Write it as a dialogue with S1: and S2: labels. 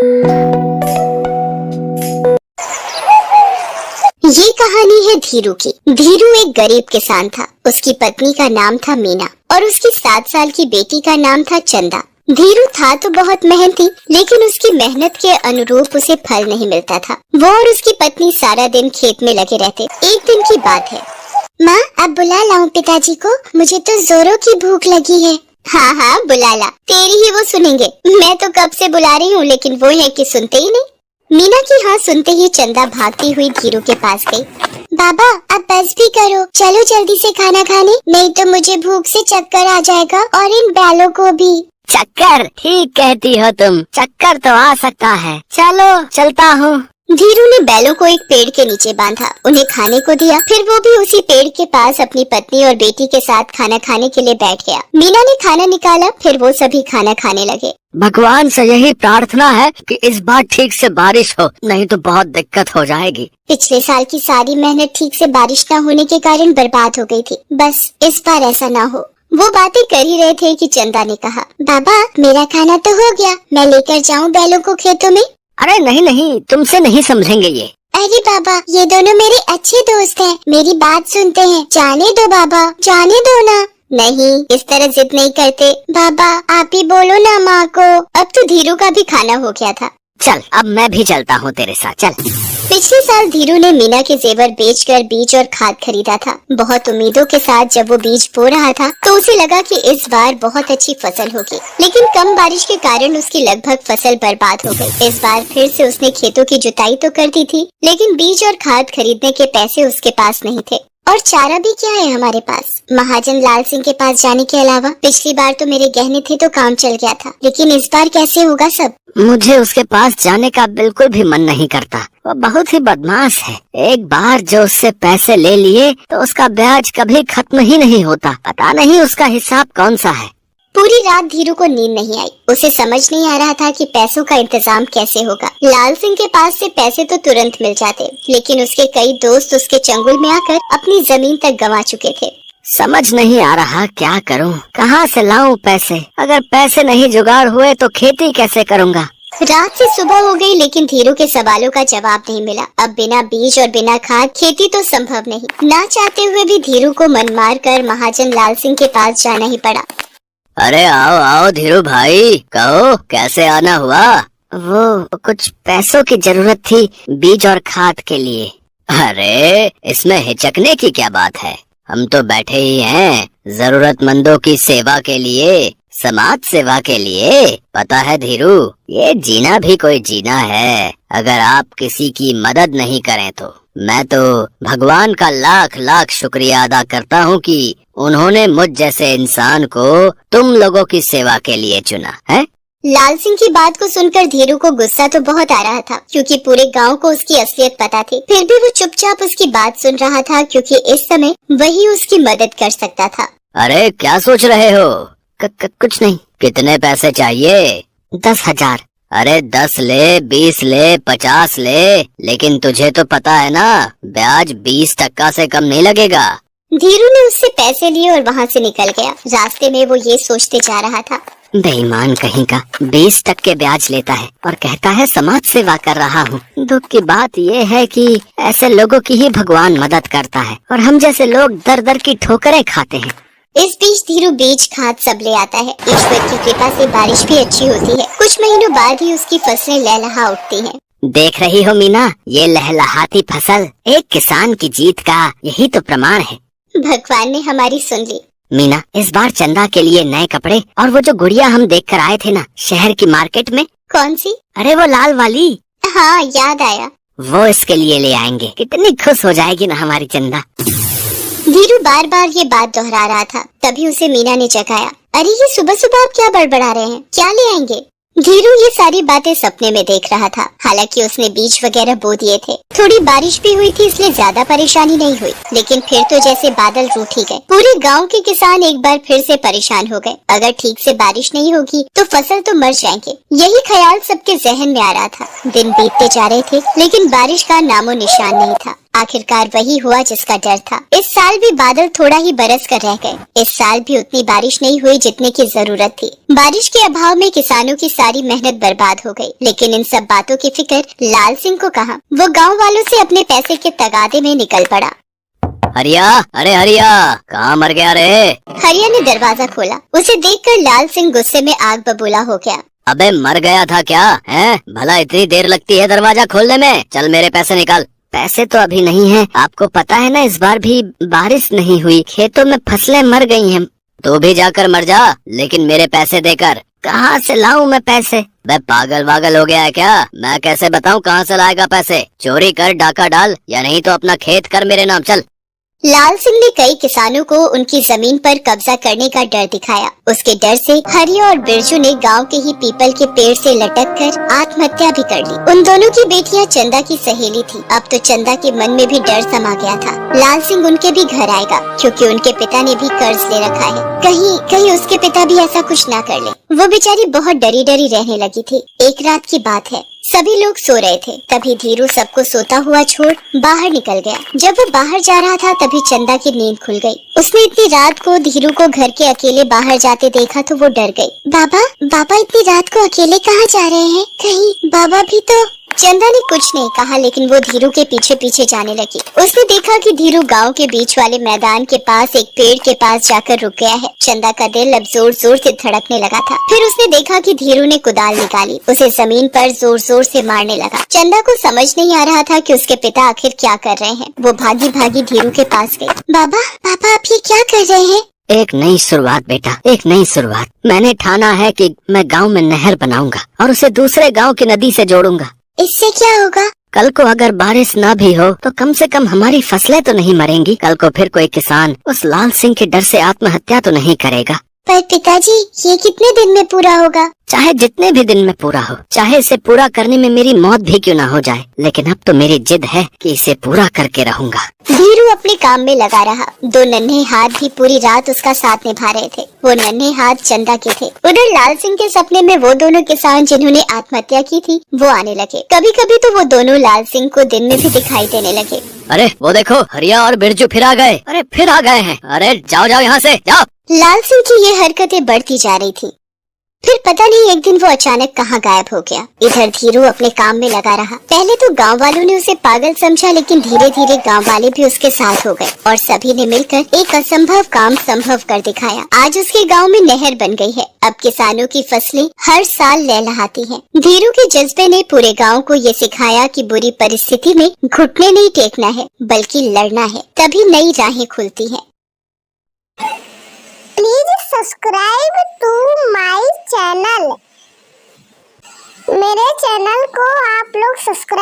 S1: ये कहानी है धीरू की। धीरू एक गरीब किसान था। उसकी पत्नी का नाम था मीना और उसकी 7 साल की बेटी का नाम था चंदा। धीरू था तो बहुत मेहनती, लेकिन उसकी मेहनत के अनुरूप उसे फल नहीं मिलता था। वो और उसकी पत्नी सारा दिन खेत में लगे रहते। एक दिन की बात है। माँ, अब बुला लाऊं पिताजी को? मुझे तो जोरों की भूख लगी है। हाँ हाँ, बुला ला, तेरी ही वो सुनेंगे। मैं तो कब से बुला रही हूँ, लेकिन वो है कि सुनते ही नहीं। मीना की हाँ सुनते ही चंदा भागती हुई धीरू के पास गई। बाबा, अब बस भी करो, चलो जल्दी से खाना खाने, नहीं तो मुझे भूख से चक्कर आ जाएगा और इन बैलों को भी।
S2: चक्कर? ठीक कहती हो तुम, चक्कर तो आ सकता है। चलो चलता हूँ।
S1: धीरू ने बैलों को एक पेड़ के नीचे बांधा, उन्हें खाने को दिया। फिर वो भी उसी पेड़ के पास अपनी पत्नी और बेटी के साथ खाना खाने के लिए बैठ गया। मीना ने खाना निकाला, फिर वो सभी खाना खाने लगे।
S2: भगवान से यही प्रार्थना है कि इस बार ठीक से बारिश हो, नहीं तो बहुत दिक्कत हो जाएगी।
S1: पिछले साल की सारी मेहनत ठीक से बारिश न होने के कारण बर्बाद हो गई थी। बस इस बार ऐसा ना हो। वो बातें कर ही रहे थे कि चंदा ने कहा, बाबा मेरा खाना तो हो गया, मैं लेकर जाऊँ बैलों को खेतों में?
S2: अरे नहीं नहीं, तुमसे नहीं समझेंगे ये।
S1: अरे बाबा, ये दोनों मेरे अच्छे दोस्त हैं, मेरी बात सुनते हैं। जाने दो बाबा, जाने दो ना। नहीं, इस तरह जिद नहीं करते। बाबा आप ही बोलो ना माँ को। अब तो धीरू का भी खाना हो गया था।
S2: चल अब मैं भी चलता हूँ तेरे साथ, चल।
S1: पिछले साल धीरू ने मीना के जेवर बेचकर बीज और खाद खरीदा था। बहुत उम्मीदों के साथ जब वो बीज बो रहा था तो उसे लगा कि इस बार बहुत अच्छी फसल होगी, लेकिन कम बारिश के कारण उसकी लगभग फसल बर्बाद हो गई। इस बार फिर से उसने खेतों की जुताई तो कर दी थी, लेकिन बीज और खाद खरीदने के पैसे उसके पास नहीं थे। और चारा भी क्या है हमारे पास, महाजन लाल सिंह के पास जाने के अलावा। पिछली बार तो मेरे गहने थे तो काम चल गया था, लेकिन इस बार कैसे होगा सब?
S2: मुझे उसके पास जाने का बिल्कुल भी मन नहीं करता। वो बहुत ही बदमाश है। एक बार जो उससे पैसे ले लिए तो उसका ब्याज कभी खत्म ही नहीं होता। पता नहीं उसका हिसाब कौन सा है।
S1: पूरी रात धीरू को नींद नहीं आई। उसे समझ नहीं आ रहा था कि पैसों का इंतजाम कैसे होगा। लाल सिंह के पास से पैसे तो तुरंत मिल जाते, लेकिन उसके कई दोस्त उसके चंगुल में आकर अपनी जमीन तक गंवा चुके थे।
S2: समझ नहीं आ रहा क्या करूं, कहां से लाऊं पैसे? अगर पैसे नहीं जुगाड़ हुए तो खेती कैसे करूंगा?
S1: रात से सुबह हो गई, लेकिन धीरू के सवालों का जवाब नहीं मिला। अब बिना बीज और बिना खाद खेती तो संभव नहीं। ना चाहते हुए भी धीरू को मन मार कर महाजन लाल सिंह के पास जाना ही पड़ा।
S2: अरे आओ आओ धीरू भाई, कहो कैसे आना हुआ? वो कुछ पैसों की जरूरत थी बीज और खाद के लिए। अरे इसमें हिचकने की क्या बात है, हम तो बैठे ही हैं जरूरतमंदों की सेवा के लिए, समाज सेवा के लिए। पता है धीरू, ये जीना भी कोई जीना है। अगर आप किसी की मदद नहीं करें तो मैं तो भगवान का लाख लाख शुक्रिया अदा करता हूँ कि उन्होंने मुझ जैसे इंसान को तुम लोगों की सेवा के लिए चुना है।
S1: लाल सिंह की बात को सुनकर धीरू को गुस्सा तो बहुत आ रहा था, क्योंकि पूरे गांव को उसकी असलियत पता थी। फिर भी वो चुपचाप उसकी बात सुन रहा था, क्योंकि इस समय वही उसकी मदद कर सकता था।
S2: अरे क्या सोच रहे हो? कुछ नहीं। कितने पैसे चाहिए? 10,000। अरे 10 ले, 20 ले, 50 ले, लेकिन तुझे तो पता है ना ब्याज 20% से कम नहीं लगेगा।
S1: धीरू ने उससे पैसे लिए और वहाँ से निकल गया। रास्ते में वो ये सोचते जा रहा था,
S2: बेईमान कहीं का, 20% ब्याज लेता है और कहता है समाज सेवा कर रहा हूँ। दुख की बात ये है कि ऐसे लोगों की ही भगवान मदद करता है और हम जैसे लोग दर दर की ठोकरें खाते हैं।
S1: इस बीच धीरू बीज खाद सब ले आता है। ईश्वर की कृपा से बारिश भी अच्छी होती है। कुछ महीनों बाद ही उसकी फसलें लहलहा उठती हैं।
S2: देख रही हो मीना, ये लहलहाती फसल एक किसान की जीत का यही तो प्रमाण है।
S1: भगवान ने हमारी सुन ली।
S2: मीना, इस बार चंदा के लिए नए कपड़े और वो जो गुड़िया हम देख कर आए थे ना शहर की मार्केट में।
S1: कौन सी?
S2: अरे वो लाल वाली।
S1: हाँ याद आया।
S2: वो इसके लिए ले आएंगे। कितनी खुश हो जाएगी ना हमारी चंदा।
S1: धीरू बार बार ये बात दोहरा रहा था, तभी उसे मीना ने जगाया। अरे ये सुबह सुबह आप क्या बड़बड़ा रहे हैं, क्या ले आएंगे? धीरू ये सारी बातें सपने में देख रहा था। हालांकि उसने बीज वगैरह बो दिए थे। थोड़ी बारिश भी हुई थी, इसलिए ज्यादा परेशानी नहीं हुई, लेकिन फिर तो जैसे बादल रूठ ही गए। पूरे गांव के किसान एक बार फिर से परेशान हो गए। अगर ठीक से बारिश नहीं होगी तो फसल तो मर जाएंगे। यही ख्याल सबके जहन में आ रहा था। दिन बीतते जा रहे थे, लेकिन बारिश का नामो निशान नहीं था। आखिरकार वही हुआ जिसका डर था। इस साल भी बादल थोड़ा ही बरस कर रह गए। इस साल भी उतनी बारिश नहीं हुई जितने की जरूरत थी। बारिश के अभाव में किसानों की सारी मेहनत बर्बाद हो गई। लेकिन इन सब बातों की फिक्र लाल सिंह को कहाँ। वो गाँव वालों से अपने पैसे के तगादे में निकल पड़ा।
S2: हरिया, अरे हरिया, कहाँ मर गया रे?
S1: हरिया ने दरवाजा खोला। उसे देखकर लाल सिंह गुस्से में आग बबूला हो गया।
S2: अबे मर गया था क्या? हैं? भला इतनी देर लगती है दरवाजा खोलने में? चल मेरे पैसे निकाल। पैसे तो अभी नहीं है, आपको पता है ना, इस बार भी बारिश नहीं हुई, खेतों में फसलें मर गई हैं। तो भी जाकर मर जा, लेकिन मेरे पैसे देकर। कहाँ से लाऊं मैं पैसे? बे पागल वागल हो गया है क्या? मैं कैसे बताऊं कहाँ से लाएगा पैसे? चोरी कर, डाका डाल, या नहीं तो अपना खेत कर मेरे नाम। चल।
S1: लाल सिंह ने कई किसानों को उनकी जमीन पर कब्जा करने का डर दिखाया। उसके डर से हरिया और बिरजू ने गांव के ही पीपल के पेड़ से लटक कर आत्महत्या भी कर ली। उन दोनों की बेटियां चंदा की सहेली थी। अब तो चंदा के मन में भी डर समा गया था। लाल सिंह उनके भी घर आएगा, क्योंकि उनके पिता ने भी कर्ज ले रखा है। कहीं उसके पिता भी ऐसा कुछ ना कर ले। वो बेचारी बहुत डरी डरी रहने लगी थी। एक रात की बात है, सभी लोग सो रहे थे। तभी धीरू सबको सोता हुआ छोड़ बाहर निकल गया। जब वो बाहर जा रहा था तभी चंदा की नींद खुल गई। उसने इतनी रात को धीरू को घर के अकेले बाहर जाते देखा तो वो डर गई। बाबा इतनी रात को अकेले कहाँ जा रहे हैं? कहीं बाबा भी तो। चंदा ने कुछ नहीं कहा, लेकिन वो धीरू के पीछे पीछे जाने लगी। उसने देखा कि धीरू गांव के बीच वाले मैदान के पास एक पेड़ के पास जाकर रुक गया है। चंदा का दिल अब जोर जोर से धड़कने लगा था। फिर उसने देखा कि धीरू ने कुदाल निकाली, उसे जमीन पर जोर जोर से मारने लगा। चंदा को समझ नहीं आ रहा था कि उसके पिता आखिर क्या कर रहे हैं। वो भागी भागी धीरू के पास गई। बाबा आप ये क्या कर रहे हैं?
S2: एक नई शुरुआत बेटा, एक नई शुरुआत। मैंने ठाना है कि मैं गांव में नहर बनाऊंगा और उसे दूसरे गांव की नदी से जोड़ूंगा।
S1: इससे क्या होगा?
S2: कल को अगर बारिश ना भी हो तो कम से कम हमारी फसलें तो नहीं मरेंगी। कल को फिर कोई किसान उस लाल सिंह के डर से आत्महत्या तो नहीं करेगा।
S1: पर पिताजी, ये कितने दिन में पूरा होगा?
S2: चाहे जितने भी दिन में पूरा हो, चाहे इसे पूरा करने में मेरी मौत भी क्यों ना हो जाए, लेकिन अब तो मेरी जिद है कि इसे पूरा करके रहूंगा।
S1: धीरू अपने काम में लगा रहा। दो नन्हे हाथ भी पूरी रात उसका साथ निभा रहे थे। वो नन्हे हाथ चंदा के थे। उधर लाल सिंह के सपने में वो दोनों किसान जिन्होंने आत्महत्या की थी वो आने लगे। कभी कभी तो वो दोनों लाल सिंह को दिन में भी दिखाई देने लगे।
S2: अरे वो देखो, हरिया और बिरजू फिर आ गए। अरे फिर आ गए हैं। अरे जाओ जाओ यहाँ से, जाओ।
S1: लाल सिंह की ये हरकतें बढ़ती जा रही थी। फिर पता नहीं एक दिन वो अचानक कहाँ गायब हो गया। इधर धीरू अपने काम में लगा रहा। पहले तो गांव वालों ने उसे पागल समझा, लेकिन धीरे धीरे गांव वाले भी उसके साथ हो गए और सभी ने मिलकर एक असंभव काम संभव कर दिखाया। आज उसके गांव में नहर बन गई है। अब किसानों की फसलें हर साल लहलहाती हैं। धीरू के जज्बे ने पूरे गाँव को ये सिखाया कि बुरी परिस्थिति में घुटने नहीं टेकना है, बल्कि लड़ना है, तभी नई राहें खुलती है।
S3: Please subscribe to my channel. मेरे चैनल को आप लोग सब्सक्राइब